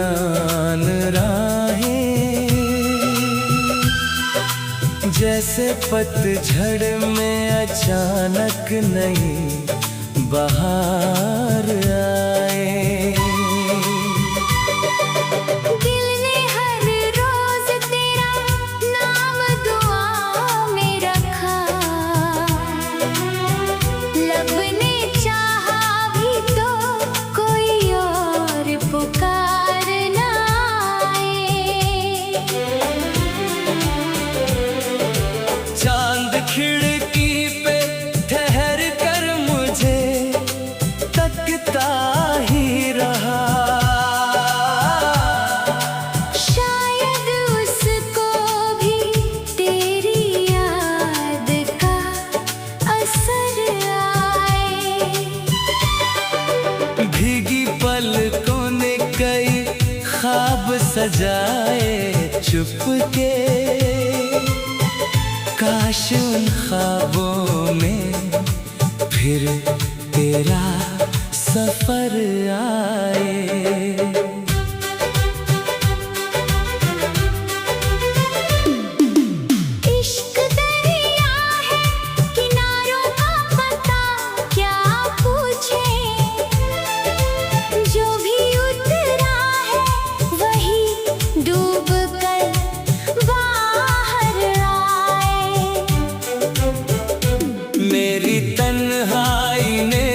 वीरान राहें, जैसे पतझड़ में अचानक नई बहार आए। दिल ने हर रोज तेरा नाम दुआ में रखा, लब ने चाहा भी तो कोई और पुकार न आए। चांद खिड़की पे ठहर कर मुझे तकता ही रहा, शायद उसको भी तेरी याद का असर आए। भीगी पलकों ने कई ख्वाब सजाए चुपके, काश उन ख्वाबों में फिर तेरा सफर आए। इश्क दरिया है किनारों का पता क्या पूछे, जो भी उतरा है वही डूब कर बाहर आए। मेरी तन्हाई ने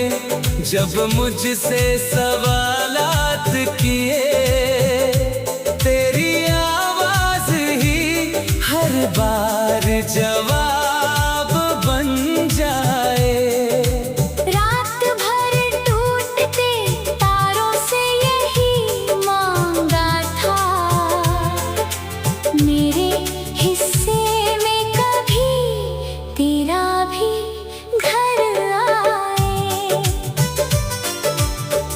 जब मुझसे सवालात किए, तेरी आवाज ही हर बार जवाब बन जाए। रात भर टूटते तारों से यही मांगा था, मेरे हिस्से में कभी तेरा भी घर आए।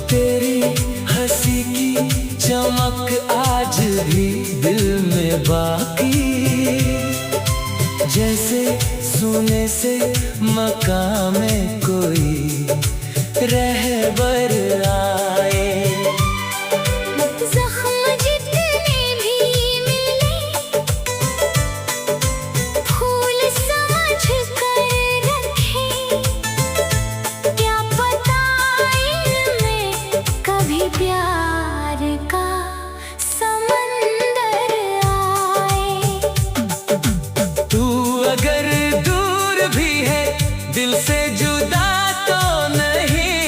तेरी हंसी की चमक आज भी दिल में बाकी, जैसे सोने से मकान में कोई रहबर आए। जख्म जितने भी मिले फूल समझ कर रखे, क्या पता इनमें कभी प्यार का समंदर आए। तू अगर दूर भी है दिल से जुदा तो नहीं,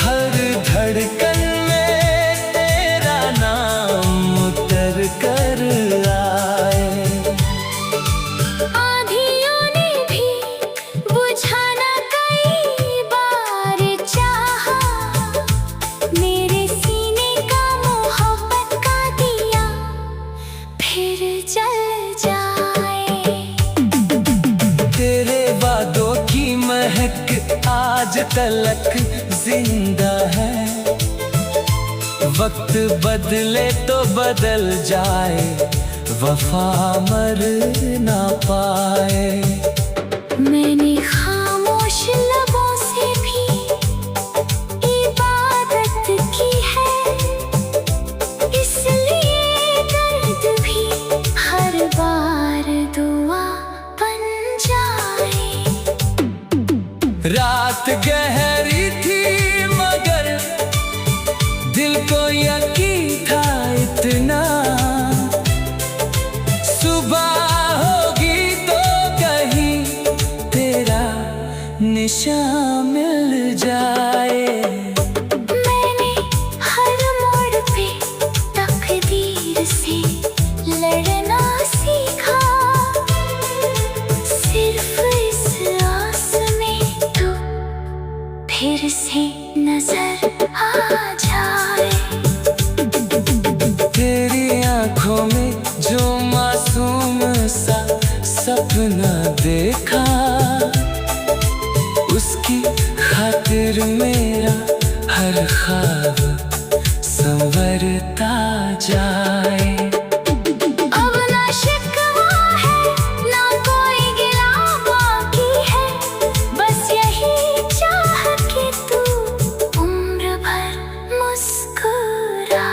हर धड़कन में तेरा नाम उतर कर आए। आँधियों ने भी बुझाना कई बार चाहा, मेरे सीने का मोहब्बत का दिया फिर जल जाए। तेरे वादों की महक आज तलक जिंदा है, वक्त बदले तो बदल जाए, वफा मर ना पाए। मैंने खामोश लबों से भी इबादत की है, इसलिए दर्द भी हर बार दुआ बन जाए। रात गहरी थी मगर दिल को यकीन था इतना, सुबह होगी तो कहीं तेरा निशान मिल जाए। मैंने हर मोड़ पे तकदीर से लड़ना सीखा, सिर्फ इस आस में तू फिर से नजर आ जाए। तेरी आंखों में जो मासूम सा सपना देखा, उसकी खातिर मेरा हर ख्वाब संवरता जाए। अब ना शिकवा है ना कोई गिला बाकी है, बस यही चाह कि तू उम्र भर मुस्कुरा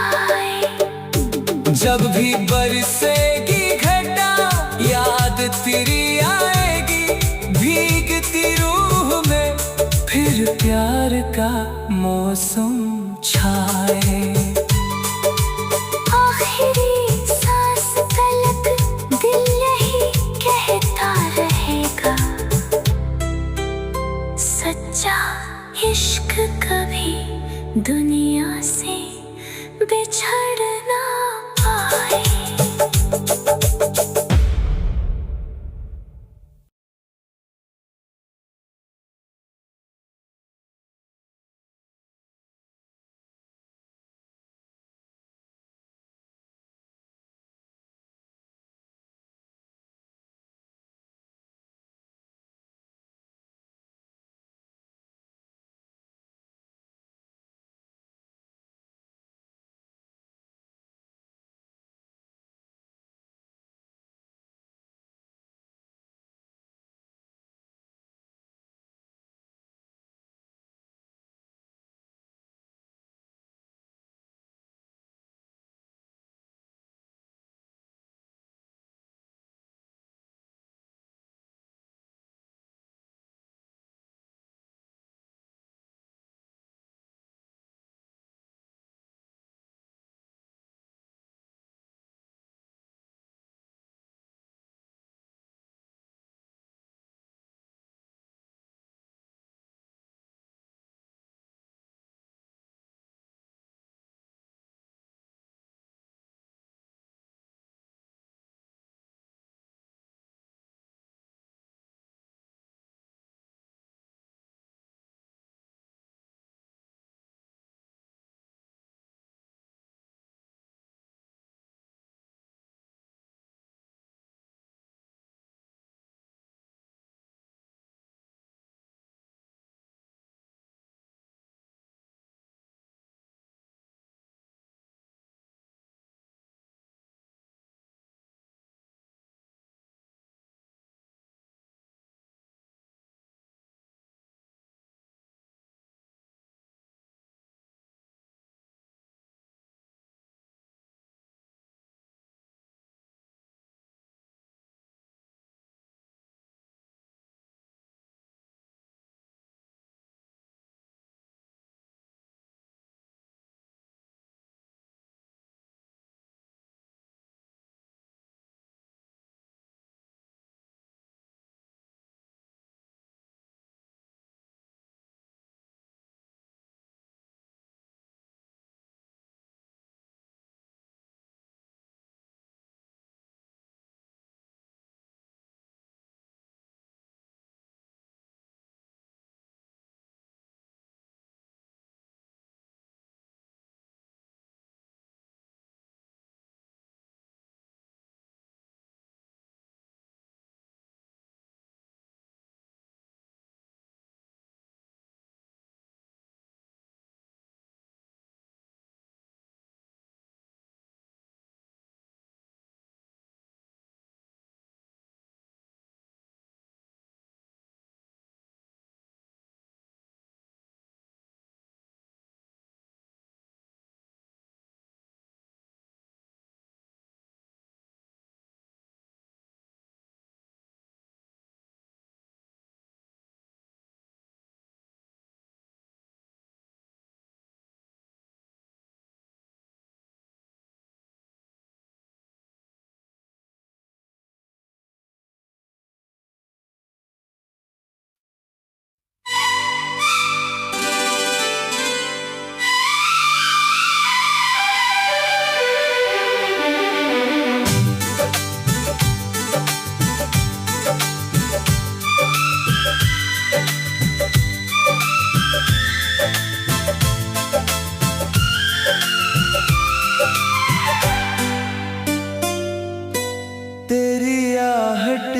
जब भी बरसेगी घटा याद तेरी आएगी भीगती रूह में, फिर प्यार का मौसम छाए। आखिरी सांस तलक दिल यही कहता रहेगा, सच्चा इश्क कभी दुनिया से बिछड़ ना पाए।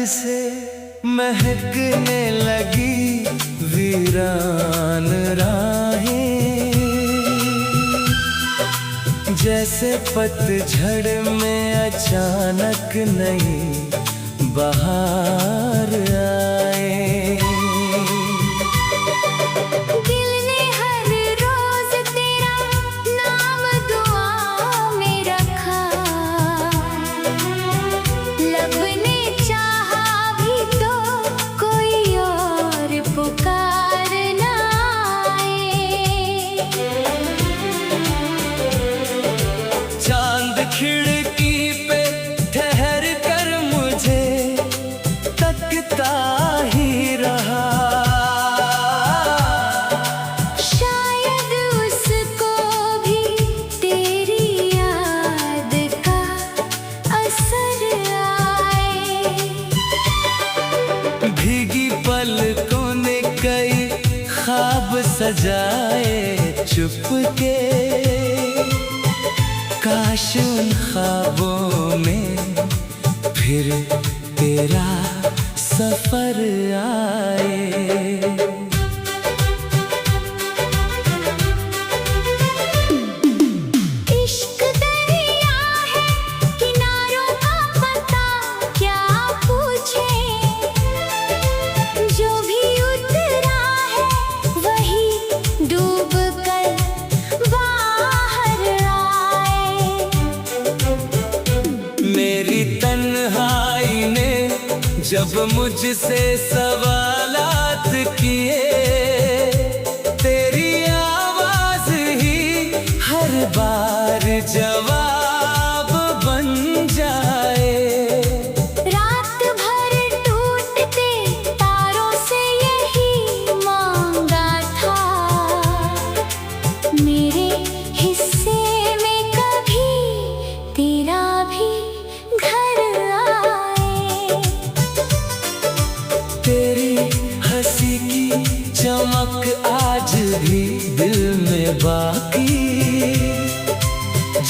से महकने लगी वीरान राहें, जैसे पतझड़ में अचानक नई बहार आए। दिल ने हर रोज तेरा नाम दुआ में रखा सजाए चुपके, काश उन ख्वाबों में फिर तेरा सफर आए। इश्क दरिया है, किनारों का पता क्या पूछे, जो भी उतरा है वही डूब कर बाहर आए। मेरी तन्हाई ने जब मुझसे सवालात किए, तेरी आवाज ही हर बार जवाब बन जाए। रात भर टूटते तारों से यही मांगा था, मेरे हिस्से में कभी तेरा भी घर आए। तेरी हंसी की चमक आज भी दिल में बाकी,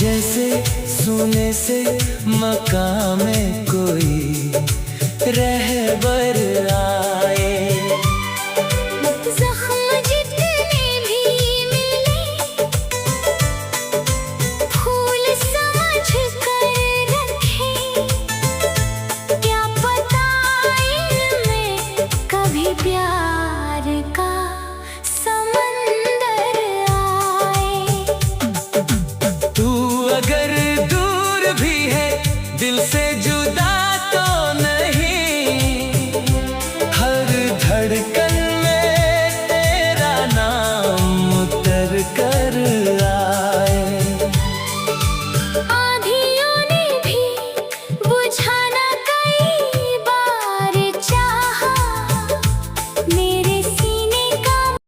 जैसे सोने से मकान में कोई रहबर